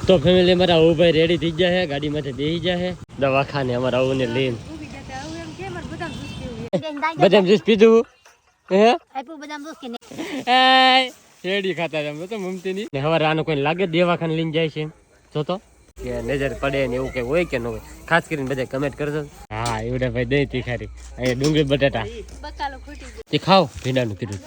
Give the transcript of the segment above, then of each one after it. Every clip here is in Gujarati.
તો ફેમિલી અમારા આવું ભાઈ રેડી થઈ ગયા છે, ગાડીમાંથી બેસી ગયા છે દવાખાને અમારા આવું ને લઈને. બદામ જ્યુસ પીધું હે? શેરડી ખાતા હતા તો મમતી ની હવે આનો કોઈ લાગે દવાખાને લઈને જાય છે જોતો કે નજર પડે ને એવું કઈ હોય કે ન હોય. ખાસ કરીને બધા કમેન્ટ કરજો. હા એવડા ભાઈ દહીં તીખારી અહીંયા ડુંગળી બટાટા તે ખાઓ ભીંડાનું કીધું.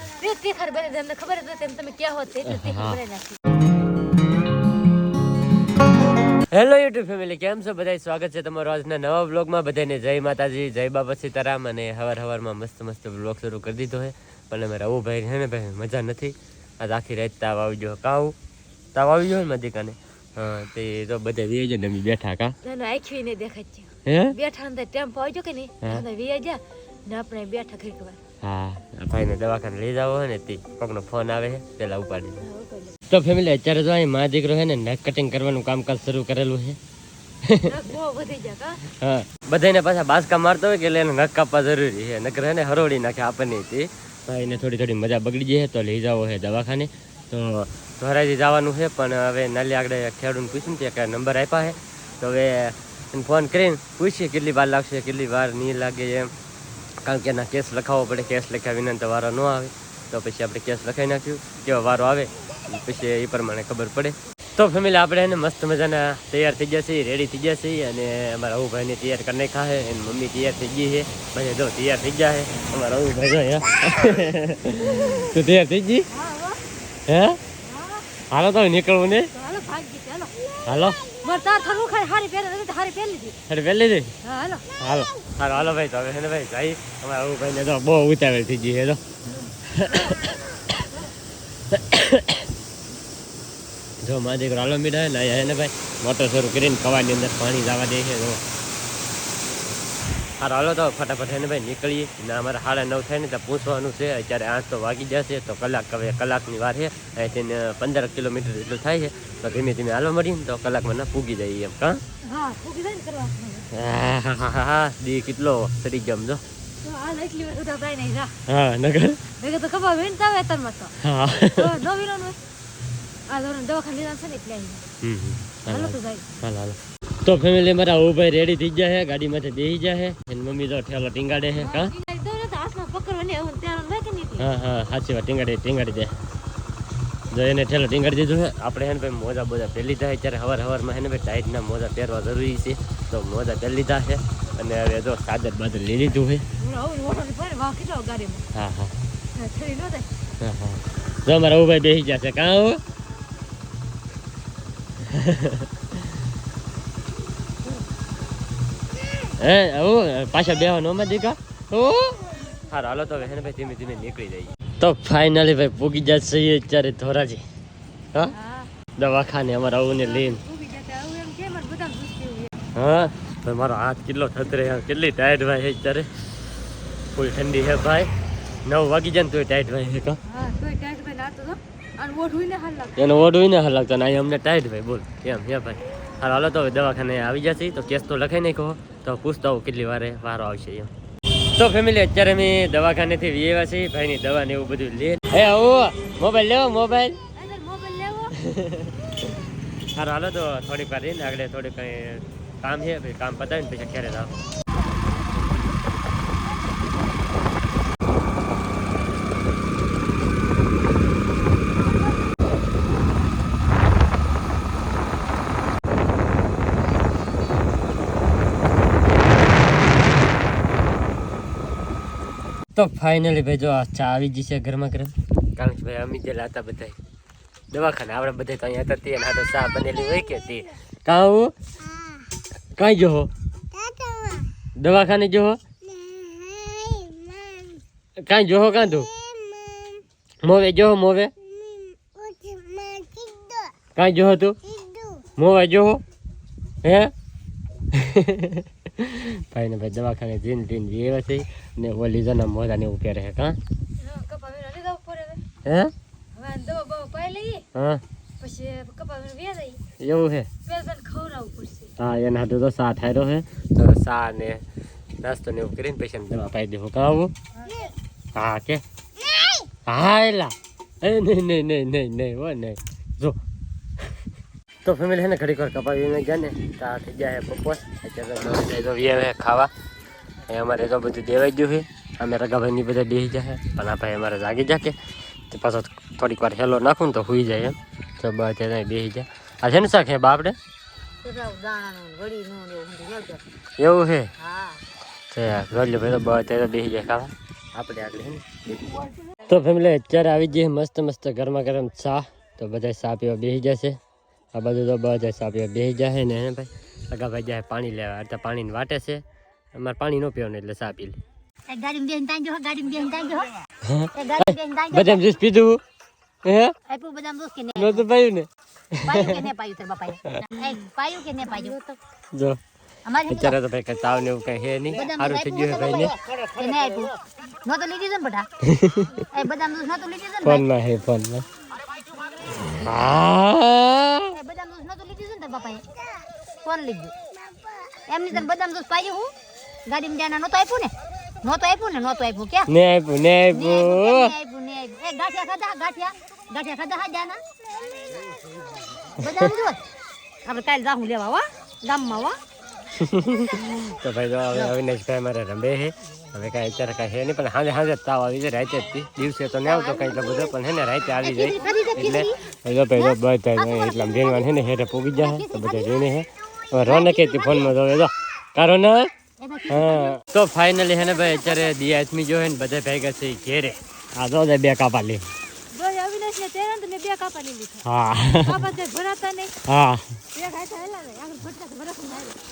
હેલો યુટ્યુબ ફેમિલી, કેમ છો બધા? સ્વાગત છે તમારું આજના નવા વ્લોગમાં. બધાને જય માતાજી, જય બાબા સીતારામ. અને હવારમાં મસ્ત વ્લોગ શરૂ કરી દીધો છે. પણ અમે રવું ભાઈ છે ને ભાઈ મજા નથી. આજ આખી રાત તાવ આવી ગયો. તાવ આવી ગયો ને મારી દીકાને. હા તે તો બધા વી જાય ને અમે બેઠા કા આખી ને દેખાય છે હે બેઠા ને ટેમ્પો આવી ગયો કે નહીં વી જા ને આપણે બેઠા ખરી ખબર. હા ભાઈને દવાખાને લઈ જાવ ને તે કોકનો ફોન આવે છે પેલા ઉપાડી. તો ફેમિલી અત્યારે જો અહીં મા દીકરો છે ને નખ કટિંગ કરવાનું કામકાજ શરૂ કરેલું છે. હા બધાને પાછા બાસકા મારતો હોય કે એટલે એને નખ કાપવા જરૂરી છે, નકર એને હરોડી નાખે આપણને. તે ભાઈને થોડી મજા બગડી જાય તો લઈ જાવો છે દવાખાને. તો ધોરાજી જવાનું છે પણ હવે નાલી આગળ ખેડૂને પૂછ્યું છે કે નંબર આપ્યા છે તો હવે એને ફોન કરીને પૂછીએ કેટલી વાર લાગશે કેટલી વાર નહીં લાગે એમ. કારણ કે એના કેસ લખાવવો પડે, કેસ લખ્યા વિના તો વારો ન આવે. તો પછી આપણે કેસ લખાઈ નાખ્યું, કેવો વારો આવે પછી એ પ્રમાણે ખબર પડે. તો ફેમિલી આપણે એને મસ્ત મજાના તૈયાર થઈ ગયા છીએ, રેડી થઈ ગયા છીએ. અને અમારા અવું ભાઈને તૈયાર કરી નાખ્યા છે, એની મમ્મી તૈયાર થઈ ગઈ છે, ભાઈ જો તૈયાર થઈ ગયા છે. અમારા અવું ભાઈ જો તું તૈયાર થઈ ગઈ હે? હાલો તો નીકળવું ને હાલો હાલો ભાઈ. તો હવે ભાઈ ભાઈ અમારા અવું ભાઈને તો બહુ ઉતાવળ થઈ ગઈ છે. તો જો મારા દીકરો હાલો મીઠા ને અહીંયા ને ભાઈ મોટર શરૂ કરીને કવાની અંદર પાણી જવા દે છે. જો હાલો તો ફટાફટ એને ભાઈ નીકળીએ ને. અમારે 9:30 થાય ને ત્યાં પૂછવાનું છે. અત્યારે 8 તો વાગી જશે તો કલાકની વાર છે. અહીંથી 15 કિલોમીટર જેટલું થાય છે. તો ધીમે ધીમે હાલો મળીને તો કલાકમાં ના પૂગી જાય એમ. હા દી કેટલો સડી ગયો જો. હા નગર તો ફેમિલી મારા આવું ભાઈ રેડી થઈ ગયા છે, ગાડીમાંથી બેસી ગયા છે. એની મમ્મી તો ઠેલો ટીંગાડે છે. હા સાચી વાત, ટીંગાડી દે. જો એને ઠેલો ટીંગાડી દીધું છે. આપણે એને ભાઈ મોજા બોજા પહેરી લીધા છે. અત્યારે હવારમાં એને ભાઈ ટાઈટના મોજા પહેરવા જરૂરી છે તો મોજા પહેરી લીધા છે. અને હવે જો ચાદર બાદર લઈ લીધું છે. હા જો અમારા આવું ભાઈ બેસી ગયા છે. કાં આવું હે આવું પાછા બેહવાનો માં દીકા. હારો હાલો તો હવે ભાઈ ધીમે ધીમે નીકળી જઈએ. તો ફાઇનલી ભાઈ પૂગી જશે અત્યારે ધોરાજી. હા દવાખાને અમારા આવું ને લઈને. હા ભાઈ મારો હાથ કેટલો થતરે, કેટલી ટાઈટ ભાઈ છે અત્યારે. ફૂલ ઠંડી છે ભાઈ. 9 વાગી જાય ને તોય ટાઈટ ભાઈ છે. એનો ઓઢું ને હાલ લાગતો ને અહીંયા અમને ટાઈટ ભાઈ. બોલ કેમ હે ભાઈ? હાલ હાલો તો દવાખાને આવી જશે તો કેસ તો લખાઈ નાખો તો પૂછતા હોઉં કેટલી વારો આવશે એમ. તો ફેમિલી અત્યારે અમે દવાખાનેથી આવ્યા છીએ. ભાઈની દવા ને એવું બધું લે. હે આવું મોબાઈલ લેવો મોબાઈલ. હાલો હાલો તો થોડીક વાર રહીને આગળ થોડીક કંઈ કામ છે ભાઈ, કામ પતાવીને પછી ક્યારે જાવ. તો ફાઇનલી ભાઈ જો ચા આવી જશે ગરમા ગરમ. કારણ કે ભાઈ અમે જેલા હતા બધા દવાખાને, આપણે બધા તો અહીંયા હતા અને આ તો ચા બનેલી હોય કે તે કાં આવું કાંઈ જોહો દવાખાને જોહો કાંઈ જોહો કાં તું મોવે જોહો મોવે કાંઈ જોહો તું મોવે જોહો હે. ભાઈ ને ભાઈ દવાખાને જીન જેવા છે ને ઓલી જના મોજા ને એવું પહેરે છે. કાં હે હા એવું છે. હા એના હાથે તો સા થાયરો છે તો સા ને નાસ્તો ને એવું કરીને પછી દવા પાઈ દેવું. કાં આવું હા કે હા એલા નહીં હો નહીં જો. તો ફેમિલી છે ને ઘડીક વાર કપાવીને જાય ને ત્યાં થઈ જાય બપોર અત્યારે તો વે ખાવા એ અમારે તો બધું દેવાઈ ગયું છે અમે રગાભાઈની બધા બેસી જાય પણ આ ભાઈ અમારે જાગી જાકે તો પાછો થોડીક વાર હેલો નાખું ને તો સુઈ જાય એમ તો બધા બેસી જાય આ છે ને શાક હે બાપડે એવું છે ગળ્યો ભાઈ તો બધા બેસી જાય ખાવા આપણે આગળ છે ને તો ફેમિલી અત્યારે આવી જઈએ મસ્ત મસ્ત ગરમા ગરમ ચા તો બધા ચા પીવા બેસી જશે આ બધું તો બધા ચા પીવા બેસી જાય ને ભાઈ સગા ભાઈ જાય પાણી લેવા અત્યારે પાણીની વાટે છે અમારે પાણી ન પીવાનું એટલે ચા પી લે બદામ જ્યુસ પીધું હે બદામ જ્યુસ કે નતું પાયું ને જો અત્યારે તો ભાઈ કઈ તાવ ને એવું કઈ હે નહીં સારું થઈ ગયું ભાઈ ને ફોન માં હે ફોન માં ફોન લીધું એમની તને બદામ દૂધ પાયું હું ગાડીમાં જાના નતો આપ્યું ને ક્યાં ને આપ્યું એ ગાંઠિયા ખાધા હા જાના બદામ દૂધ આપણે કાલે જાહું લેવા હો ગામમાં હો તો ભાઈ જો હવે અવિનાશભાઈ મારે રમે છે હવે કાંઈ અત્યારે કાંઈ છે નહીં પણ હાજે હાજે તાવ આવી જાય રાતે જ દિવસે તો નહીં આવતો કાંઈ એટલો બધો પણ છે ને રાતે આવી જાય એટલે ભાઈ જો બધા એટલા ભેણવાન છે ને હેઠે પૂગી જાય તો બધા જોઈને છે હવે રોને કહેતી ફોનમાં તો હવે જો કારો ને હા તો ફાઇનલી છે ને ભાઈ અત્યારે દિયાસમી જો છે ને બધા ભેગા છે ઘેરે આ જો બે કાપા લે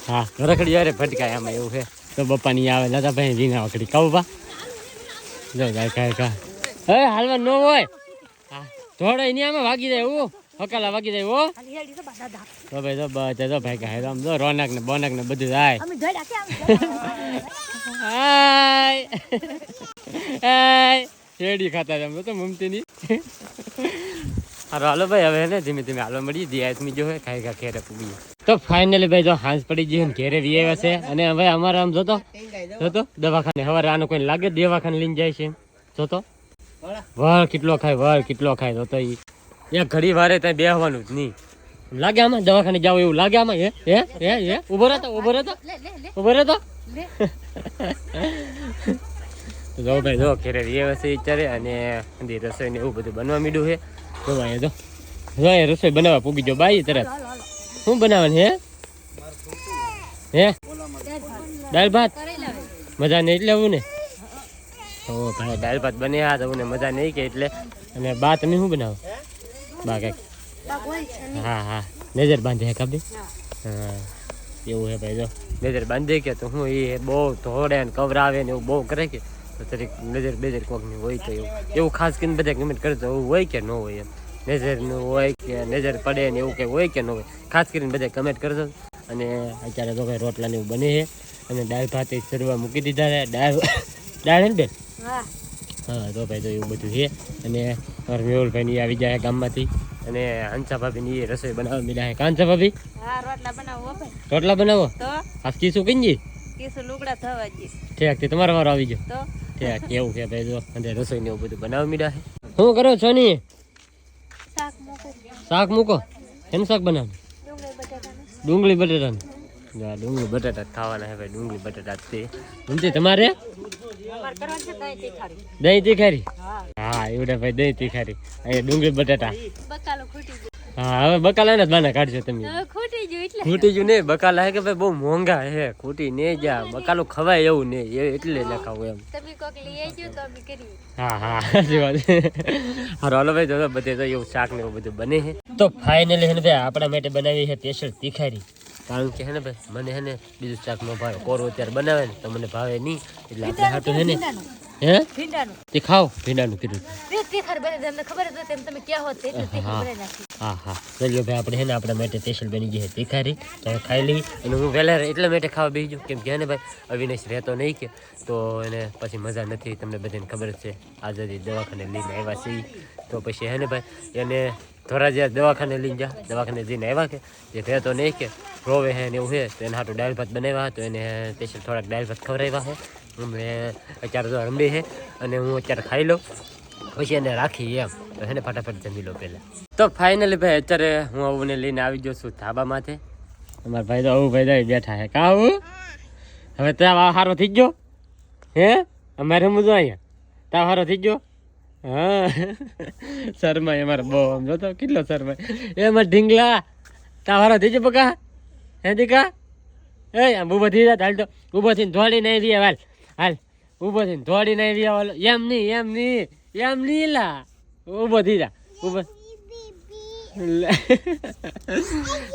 હા રખડી યારે ફટકાય આમાં એવું છે તો બપ્પા ની આવે દાદા ભાઈ રીંગા વખડી કહું બા જો કા હે હાલવા ન હોય થોડો એની આમાં વાગી જાય એવું હકાલા વાગી જાય હો તો ભાઈ તો બધા તો ભાઈ કાય આમ જો રોનક ને બોનક ને બધું જાય હાય શેરડી ખાતા એમ તો મમતી ની હાલો ભાઈ હવે ને ધીમે ધીમે હાલો મળી દિયાસમી જો હે ખાઈ ખા ખેરે પૂગી તો ફાઇનલી ભાઈ જો હાંસ પડી ગઈ ઘેરે વી આવ્યા છે અને હવે અમારે આમ જોતો દવાખાને હવારે આનો કોઈ લાગે દવાખાને લઈને જાય છે જોતો વળ કેટલો ખાય જોતો ઈ એક ઘડી વારે ત્યાં બેહવાનું જ નહીં લાગે આમાં દવાખાને જાવ એવું લાગે આમાં હે ઉભો રહેતો જો ભાઈ જો ઘેરે વી આવ્યા છે વિચારે અને રસોઈ ને એવું બધું બનવા મીડું છે જોવાય જો રસોઈ બનાવવા પૂગી જો બાઈ તરત શું બનાવવાનું હે દાળ ભાત મજા નહીં એટલે આવું ને ઓ ભાઈ દાળ ભાત બને હા તો મજા નહીં કે એટલે અને બા તમે શું બનાવો બા કઈક હા નજર બાંધે કાબી હા એવું હે ભાઈ જો નજર બાંધે કે તો હું એ બહુ ધોડે ને કવરાવે ને એવું બહુ કરે કે તો તરીક નજર કોકની હોય તો એવું ખાસ કરીને બધા કમેન્ટ કરતો એવું હોય કે ન હોય એમ નજરનું હોય કે નજર પડે ને એવું કંઈ હોય કે ન હોય ખાસ કરીને બધા કમેન્ટ કરજો અને અત્યારે તો ભાઈ રોટલા ને એવું બને છે અને દાળ ભાત સરવા મૂકી દીધા છે દાળ હે ને બેન હા તો ભાઈ તો એવું બધું છે અને મેહુલભાઈ ની આવી જાય ગામમાંથી અને હંસા ભાભી ની રસોઈ બનાવવા મીડા છે કાંસા ભાભી રોટલા બનાવો આજ કીશું કઈ ઠીક તે તમારા વારો આવી ગયો ઠીક એવું છે ભાઈ જો અને રસોઈ ને એવું બધું બનાવવા મીડા છે શું કરો છો ની શાક મૂકો એનું શાક બનાવ ડુંગળી બટેટાનું ડુંગળી બટાટા ખાવાના છે ભાઈ ડુંગળી બટાટા તે તમારે દહીં તીખારી હા એવડે ભાઈ દહીં તીખારી અહીંયા ડુંગળી બટાટા હા હવે બકાલા ને બાના કાઢજો તમે ખૂટી ગયું નહીં બકાલા કે ભાઈ બહુ મોંઘા હે ખૂટી નહીં જા બકાલું ખવાય એવું નહીં એટલે ન ખાવું એમ હા સાચી વાત હાલો ભાઈ જો બધે તો એવું શાક ને એવું બધું બને છે તો ફાઇનલી હે ને ભાઈ આપણા માટે બનાવી છે સ્પેશિયલ તીખારી કારણ કે હે ને ભાઈ મને હે ને બીજું શાક ન ભાવે કોરો અત્યારે બનાવે ને તો મને ભાવે નહીં એટલે આપણે હાટું હે ને હે તે ખાઓ ભીંડાનું કીધું હા ચલ્યો ભાઈ આપણે હે ને આપણા માટે સ્પેશિયલ બની ગઈ છે તીખારી તો ખાઈ લઈ અને હું વહેલા એટલા માટે ખાવા બેસી જાઉં કેમ કે હે ને ભાઈ અવિનાશ રહેતો નહીં કે તો એને પછી મજા નથી તમને બધાને ખબર છે આજે દવાખાને લઈને આવ્યા છે તો પછી હે ને ભાઈ એને થોડા જે દવાખાને લઈને જા દવાખાને જઈને આવ્યા કે જે રહેતો નહીં કે રોવે હે ને એવું છે તો એને હાટું દાળ ભાત બનાવ્યા તો એને સ્પેશિયલ થોડાક દાળ ભાત ખવડાવ્યા છે અમે અત્યારે તો રંબી છે અને હું અત્યારે ખાઈ લઉં પછી એને રાખી એમ તો એને ફટાફટ જમી લો પહેલાં. તો ફાઇનલી ભાઈ અત્યારે હું આવુંને લઈને આવી ગયો છું ધાબા માથે. અમારા ભાઈ તો આવું ભાઈ બેઠા હે કા આવું હવે ત્યાં સારો થઈ ગયો હે અમારે હું જો અહીંયા તાવ સારો થઈ ગયો હા શર્માય અમારે બહુ આમ જોતો કેટલો શર્માય એમાં ઢીંગલા તાવ સારો થઈ ગયો બકા હે દીકા એ આમ ઊભો થઈ જાય હાલ તો ઊભો થઈને દોડીને આવી રહ્યા હાલ હાલ ઊભો થઈને દોડીને આવી રહ્યા હાલો એમ નહીં લા ઊભો થઈ જા ઊભો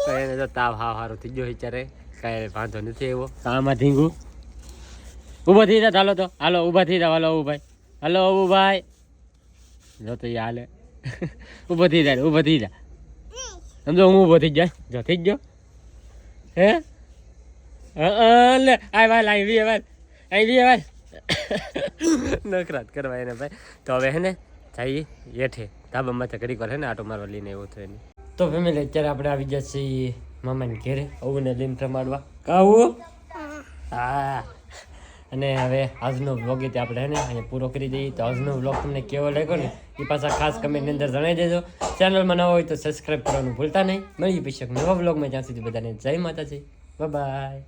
તો એને તો તાવ સારો થઈ ગયો વિચારે કાંઈ વાંધો નથી એવો આમાં ઢીંગું ઊભો થઈ જા હાલો તો હાલો ઊભા થઈ જાવ હાલો ભાઈ હાલો ભાઈ જો તો હાલે ઊભો થઈ જા સમજો હું ઊભો થઈ જાય જો થઈ ગયો હે લે આય ભાઈ આવી ભાઈ નખરાત કરવા એને ભાઈ તો હવે હે ને જઈએ હેઠે ધાબા માથે ઘડીક વાર હે ને આટો મારવા લઈને એવું થયું તો ફેમિલી અત્યારે આપણે આવી ગયા છીએ મામાને ઘેરે આવુંને લઈને રમાડવા કાવું હા અને હવે આજનો વ્લોગ એ આપણે હે ને અહીંયા પૂરો કરી દઈએ તો આજનો વ્લોગ તમને કેવો લાગ્યો ને એ પાછા ખાસ કમેન્ટની અંદર જણાવી દેજો ચેનલમાં નવા હોય તો સબસ્ક્રાઈબ કરવાનું ભૂલતા નહીં મળીએ પછી નવા વ્લોગમાં જ્યાં સુધી બધાને જય માતાજી બાય.